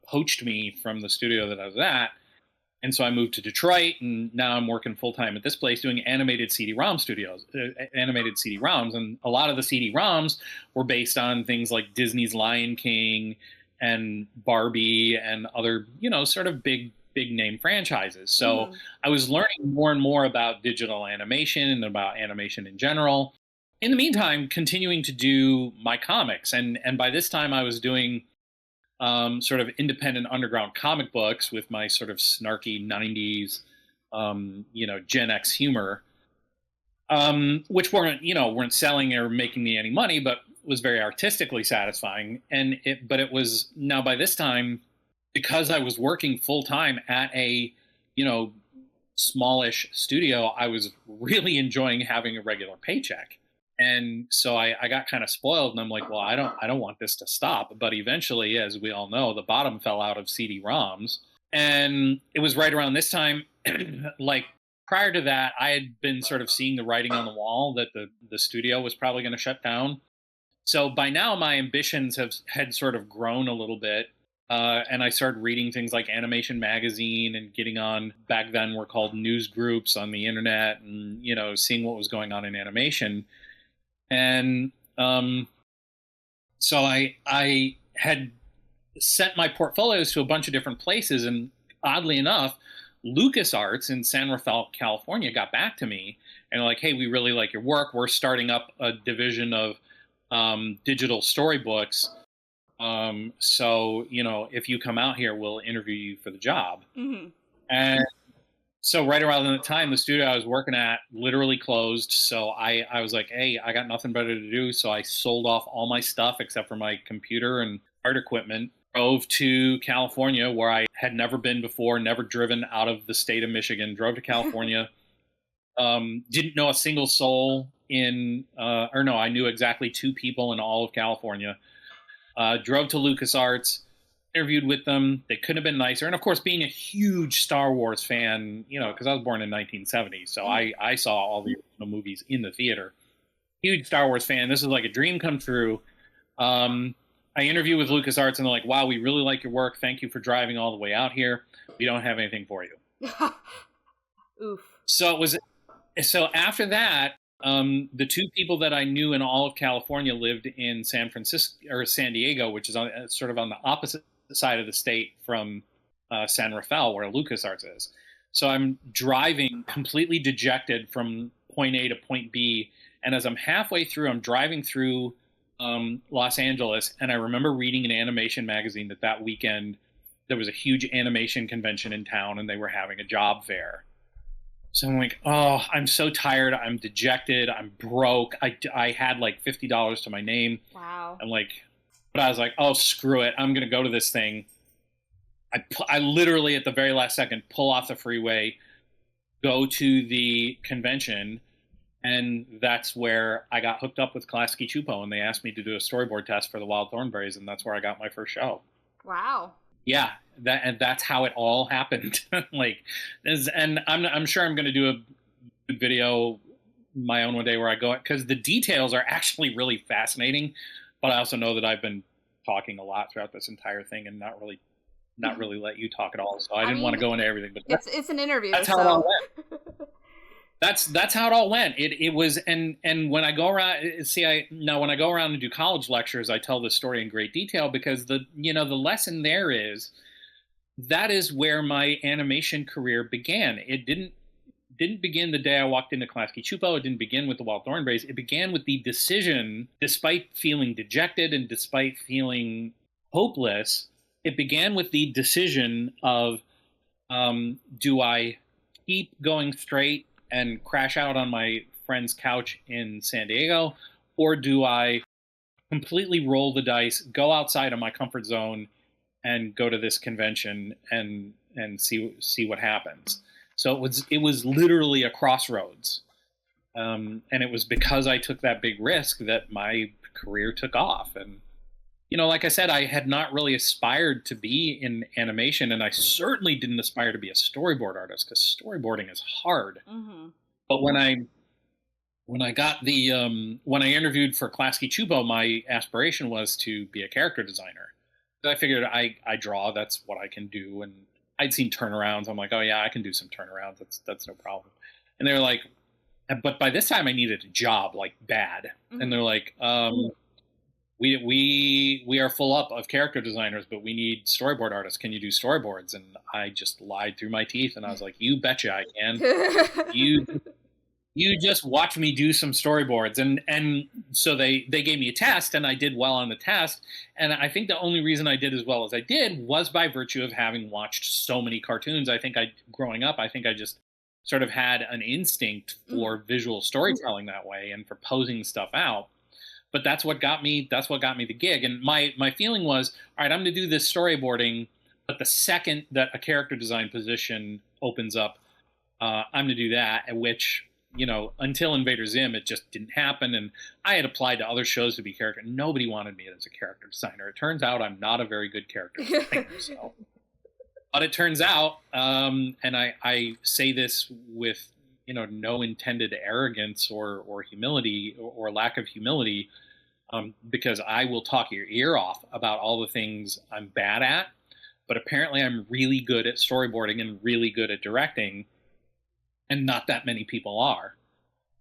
C: poached me from the studio that I was at. And so I moved to Detroit, and now I'm working full-time at this place doing animated CD-ROMs. And a lot of the CD-ROMs were based on things like Disney's Lion King and Barbie and other, sort of big name franchises. So I was learning more and more about digital animation and about animation in general. In the meantime, continuing to do my comics. And by this time I was doing sort of independent underground comic books with my sort of snarky 90s, Gen X humor, which weren't selling or making me any money, but was very artistically satisfying. But it was now by this time, because I was working full time at a, smallish studio, I was really enjoying having a regular paycheck. And so I got kind of spoiled, and I'm like, well, I don't want this to stop. But eventually, as we all know, the bottom fell out of CD-ROMs. And it was right around this time, like prior to that, I had been sort of seeing the writing on the wall that the studio was probably going to shut down. So by now, my ambitions had sort of grown a little bit. And I started reading things like Animation Magazine and getting on, back then were called news groups on the internet, and seeing what was going on in animation. And so I had sent my portfolios to a bunch of different places, and oddly enough, LucasArts in San Rafael, California, got back to me and like, "Hey, we really like your work. We're starting up a division of digital storybooks. So if you come out here, we'll interview you for the job."
B: Mm-hmm.
C: And so right around the time, the studio I was working at literally closed. So I was like, "Hey, I got nothing better to do." So I sold off all my stuff except for my computer and art equipment, drove to California where I had never been before, never driven out of the state of Michigan, drove to California. Didn't know a single soul or no, I knew exactly 2 people in all of California. Drove to LucasArts, interviewed with them. They couldn't have been nicer. And of course, being a huge Star Wars fan, because I was born in 1970, so I saw all the original movies in the theater. Huge Star Wars fan. This is like a dream come true. I interviewed with LucasArts, and they're like, "Wow, we really like your work. Thank you for driving all the way out here. We don't have anything for you."
B: Oof.
C: So after that, the 2 people that I knew in all of California lived in San Francisco or San Diego, which is sort of on the opposite side of the state from San Rafael, where LucasArts is. So I'm driving completely dejected from point A to point B, and as I'm halfway through, I'm driving through Los Angeles, and I remember reading in Animation Magazine that weekend there was a huge animation convention in town, and they were having a job fair. So I'm like, "Oh, I'm so tired. I'm dejected. I'm broke. I had like $50 to my name."
B: Wow.
C: But I was like, "Oh, screw it. I'm going to go to this thing." I literally at the very last second pull off the freeway, go to the convention, and that's where I got hooked up with Klasky Chupo, and they asked me to do a storyboard test for the Wild Thornberrys, and that's where I got my first show.
B: Wow.
C: Yeah, that's how it all happened. And I'm sure I'm going to do a video my own one day where I go, because the details are actually really fascinating. But I also know that I've been talking a lot throughout this entire thing and not really let you talk at all. So I didn't want to go into everything. But
B: it's an interview.
C: That's how it all went. That's how it all went. It was, and when I go around, when I go around and do college lectures, I tell this story in great detail because the lesson there is that is where my animation career began. It didn't begin the day I walked into Klasky Chupo. It didn't begin with the Wild Thornberrys. It began with the decision, despite feeling dejected and despite feeling hopeless, it began with the decision of, do I keep going straight and crash out on my friend's couch in San Diego, or do I completely roll the dice, go outside of my comfort zone, and go to this convention and see what happens? So it was literally a crossroads, and it was because I took that big risk that my career took off. And like I said, I had not really aspired to be in animation, and I certainly didn't aspire to be a storyboard artist because storyboarding is hard.
B: Mm-hmm.
C: But when I got when I interviewed for Klasky Chupo, my aspiration was to be a character designer. I figured I draw, that's what I can do, and I'd seen turnarounds. I'm like, "Oh yeah, I can do some turnarounds. That's no problem." And they're like, but by this time I needed a job like bad, mm-hmm. And they're like, We are full up of character designers, but we need storyboard artists. Can you do storyboards? And I just lied through my teeth, and I was like, "You betcha I can." You just watch me do some storyboards. And so they gave me a test, and I did well on the test. And I think the only reason I did as well as I did was by virtue of having watched so many cartoons. Growing up, I think I just sort of had an instinct for visual storytelling that way and for posing stuff out. But that's what got me the gig. And my feeling was, all right, I'm going to do this storyboarding, but the second that a character design position opens up, I'm going to do that, at which, until Invader Zim, it just didn't happen. And I had applied to other shows to be character. Nobody wanted me as a character designer. It turns out I'm not a very good character designer. But it turns out, and I say this with no intended arrogance or humility or lack of humility. because I will talk your ear off about all the things I'm bad at, but apparently I'm really good at storyboarding and really good at directing, and not that many people are.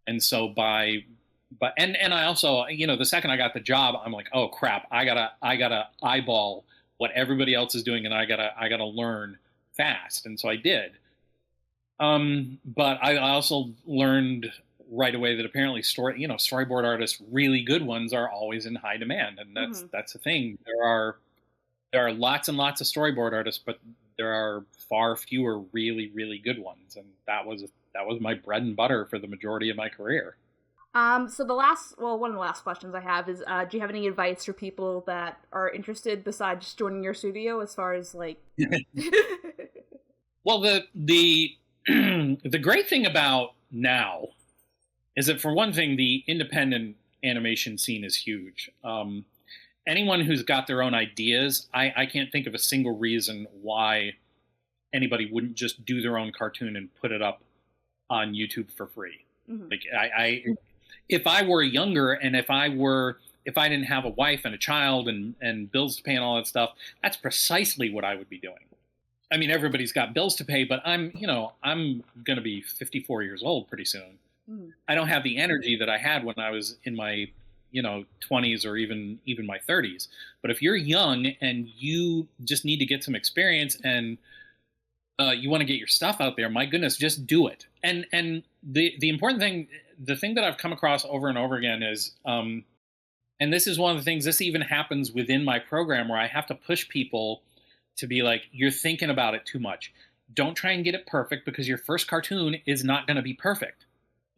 C: And so and I also, the second I got the job, I'm like, oh crap, I gotta eyeball what everybody else is doing, and I gotta learn fast. And so I did. But I also learned right away that apparently storyboard artists, really good ones, are always in high demand, and that's the thing. There are lots and lots of storyboard artists, but there are far fewer really, really good ones, and that was my bread and butter for the majority of my career.
B: So one of the last questions I have is, do you have any advice for people that are interested besides joining your studio, as far as like?
C: Well, the the great thing about now is that, for one thing, the independent animation scene is huge. Anyone who's got their own ideas, I can't think of a single reason why anybody wouldn't just do their own cartoon and put it up on YouTube for free. Mm-hmm. Like if I were younger, and if I didn't have a wife and a child and bills to pay and all that stuff, that's precisely what I would be doing. I mean, everybody's got bills to pay, but I'm going to be 54 years old pretty soon. Mm. I don't have the energy that I had when I was in my 20s or even my 30s. But if you're young and you just need to get some experience and you want to get your stuff out there, my goodness, just do it. And the important thing, the thing that I've come across over and over again is, and this is one of the things, this even happens within my program, where I have to push people to be like, you're thinking about it too much. Don't try and get it perfect, because your first cartoon is not going to be perfect.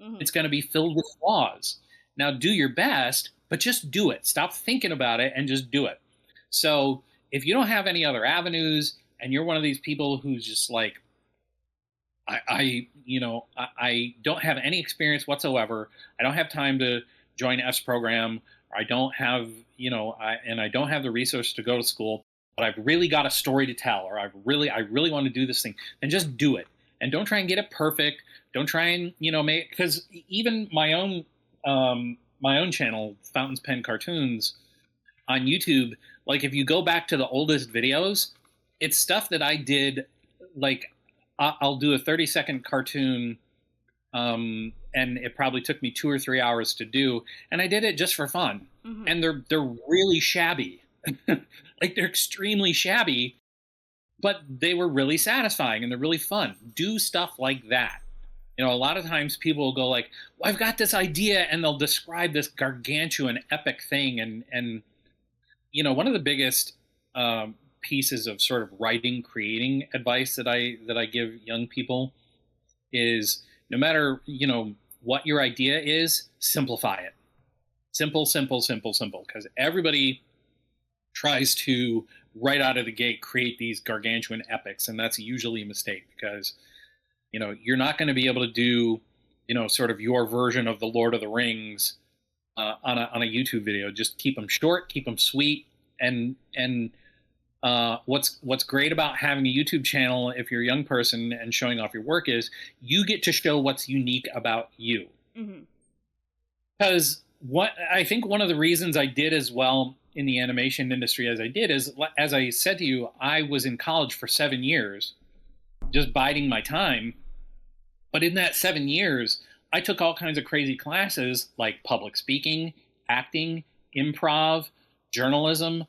C: Mm-hmm. It's going to be filled with flaws. Now, do your best, but just do it. Stop thinking about it and just do it. So if you don't have any other avenues, and you're one of these people who's just like, I don't have any experience whatsoever, I don't have time to join F's program, or I don't have, I don't have the resources to go to school, but I've really got a story to tell, or I really want to do this thing, then just do it. And don't try and get it perfect. Don't try and, make, because even my own channel, Fountains Pen Cartoons, on YouTube, like, if you go back to the oldest videos, it's stuff that I did. Like, I'll do a 30-second cartoon, and it probably took me 2 or 3 hours to do, and I did it just for fun. Mm-hmm. And they're really shabby. Like, they're extremely shabby, but they were really satisfying, and they're really fun. Do stuff like that. A lot of times people will go like, well, I've got this idea, and they'll describe this gargantuan epic thing, and one of the biggest pieces of sort of creating advice that I give young people is, no matter what your idea is, simplify it. Simple, simple, simple, simple. Because everybody tries to, right out of the gate, create these gargantuan epics, and that's usually a mistake, because you're not going to be able to do sort of your version of the Lord of the Rings on a YouTube video. Just keep them short, keep them sweet, and what's great about having a YouTube channel, if you're a young person and showing off your work, is you get to show what's unique about you. Mm-hmm. Because I think one of the reasons I did as well in the animation industry as I did is, as I said to you, I was in college for 7 years, just biding my time. But in that 7 years, I took all kinds of crazy classes, like public speaking, acting, improv, journalism.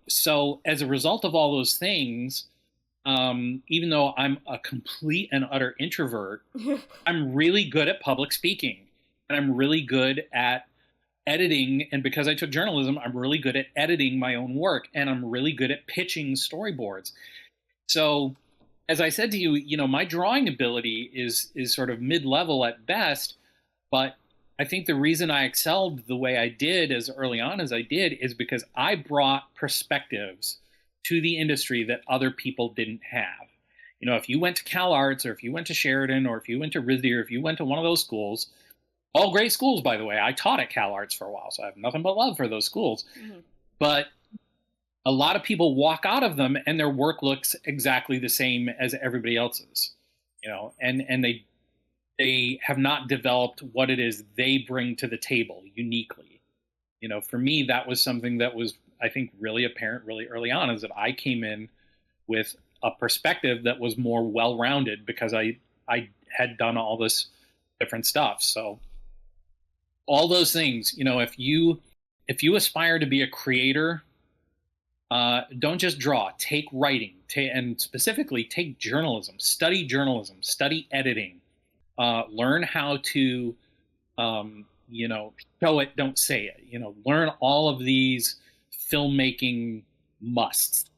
C: So as a result of all those things, even though I'm a complete and utter introvert, I'm really good at public speaking, and I'm really good at editing. And because I took journalism, I'm really good at editing my own work, and I'm really good at pitching storyboards. So as I said to you, my drawing ability is sort of mid-level at best, but I think the reason I excelled the way I did as early on as I did is because I brought perspectives to the industry that other people didn't have. If you went to CalArts, or if you went to Sheridan, or if you went to RISD, or if you went to one of those schools, all great schools, by the way. I taught at CalArts for a while, so I have nothing but love for those schools. Mm-hmm. But a lot of people walk out of them and their work looks exactly the same as everybody else's, and they have not developed what it is they bring to the table uniquely. For me, that was something that was, I think, really apparent really early on, is that I came in with a perspective that was more well-rounded because I had done all this different stuff. So all those things, if you aspire to be a creator, don't just draw. Take writing, and specifically take journalism. Study journalism. Study editing. Learn how to, show it, don't say it. Learn all of these filmmaking musts,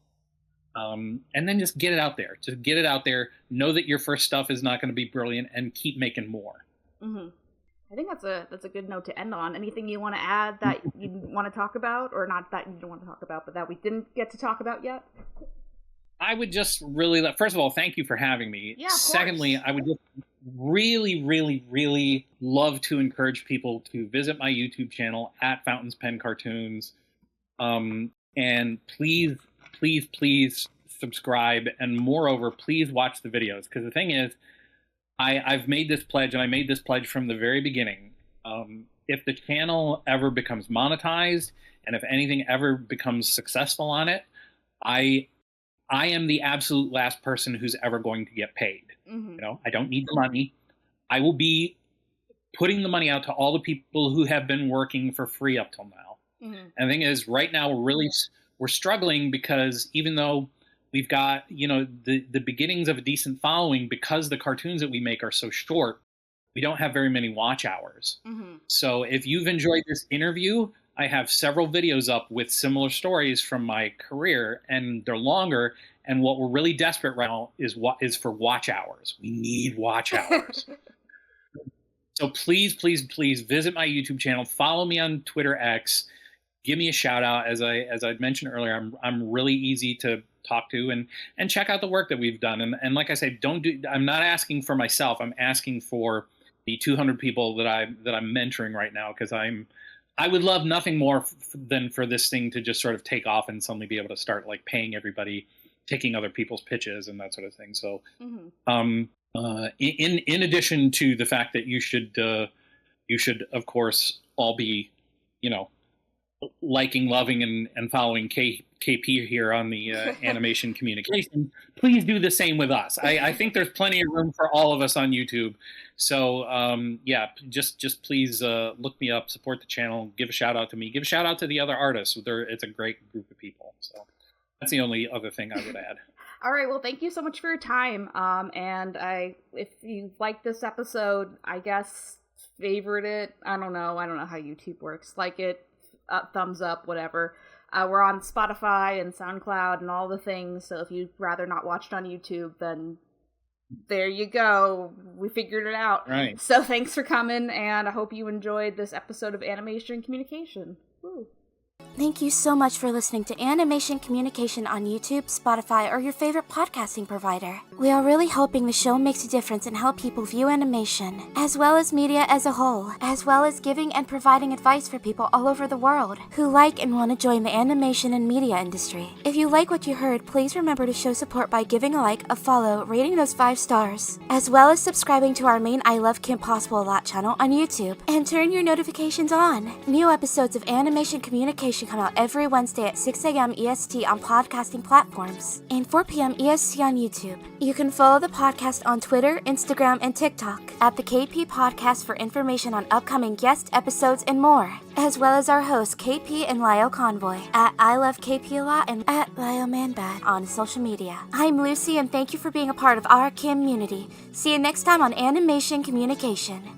C: and then just get it out there. Just get it out there. Know that your first stuff is not going to be brilliant, and keep making more.
B: Mm-hmm. I think that's a good note to end on. Anything you want to add that you want to talk about, or not that you don't want to talk about, but that we didn't get to talk about yet?
C: I would just really, first of all, thank you for having me.
B: Yeah, of
C: Secondly,
B: course.
C: I would just really, really, really love to encourage people to visit my YouTube channel at Fountains Pen Cartoons. And please, please, please subscribe. And moreover, please watch the videos. Because the thing is, I've made this pledge, and I made this pledge from the very beginning. If the channel ever becomes monetized, and if anything ever becomes successful on it, I am the absolute last person who's ever going to get paid.
B: Mm-hmm.
C: I don't need the money. I will be putting the money out to all the people who have been working for free up till now.
B: Mm-hmm.
C: And the thing is, right now we're struggling because even though we've got, the beginnings of a decent following, because the cartoons that we make are so short, we don't have very many watch hours.
B: Mm-hmm.
C: So if you've enjoyed this interview, I have several videos up with similar stories from my career, and they're longer. And what we're really desperate right now is for watch hours. We need watch hours. So please, please, please visit my YouTube channel. Follow me on Twitter X. Give me a shout out. As I'd mentioned earlier, I'm really easy to talk to, and check out the work that we've done. And like I say, I'm not asking for myself. I'm asking for the 200 people that I'm mentoring right now, because I would love nothing more than for this thing to just sort of take off and suddenly be able to start like paying everybody, taking other people's pitches and that sort of thing. So, in addition to the fact that you should of course all be, liking, loving, and following KP here on the Animation Communication, please do the same with us. I think there's plenty of room for all of us on YouTube. So just please look me up, support the channel, give a shout out to me, give a shout out to the other artists. It's a great group of people. So that's the only other thing I would add.
B: All right, well, thank you so much for your time. And if you like this episode, I guess favorite it. I don't know how YouTube works. Like it, thumbs up, whatever. We're on Spotify and SoundCloud and all the things. So if you'd rather not watch it on YouTube, then there you go. We figured it out.
C: Right.
B: So thanks for coming, and I hope you enjoyed this episode of Animation Communication. Woo.
A: Thank you so much for listening to Animation Communication on YouTube, Spotify, or your favorite podcasting provider. We are really hoping the show makes a difference in how people view animation, as well as media as a whole, as well as giving and providing advice for people all over the world who like and want to join the animation and media industry. If you like what you heard, please remember to show support by giving a like, a follow, rating those 5 stars, as well as subscribing to our main I Love Kim Possible a Lot channel on YouTube, and turn your notifications on. New episodes of Animation Communication come out every Wednesday at 6 a.m. EST on podcasting platforms and 4 p.m. EST on YouTube. You can follow the podcast on Twitter, Instagram, and TikTok at the KP Podcast for information on upcoming guest episodes and more, as well as our hosts KP and Lyle Convoy at I Love KP a Lot and at Lyle Manbad on social media. I'm Lucy, and thank you for being a part of our community. See you next time on Animation Communication.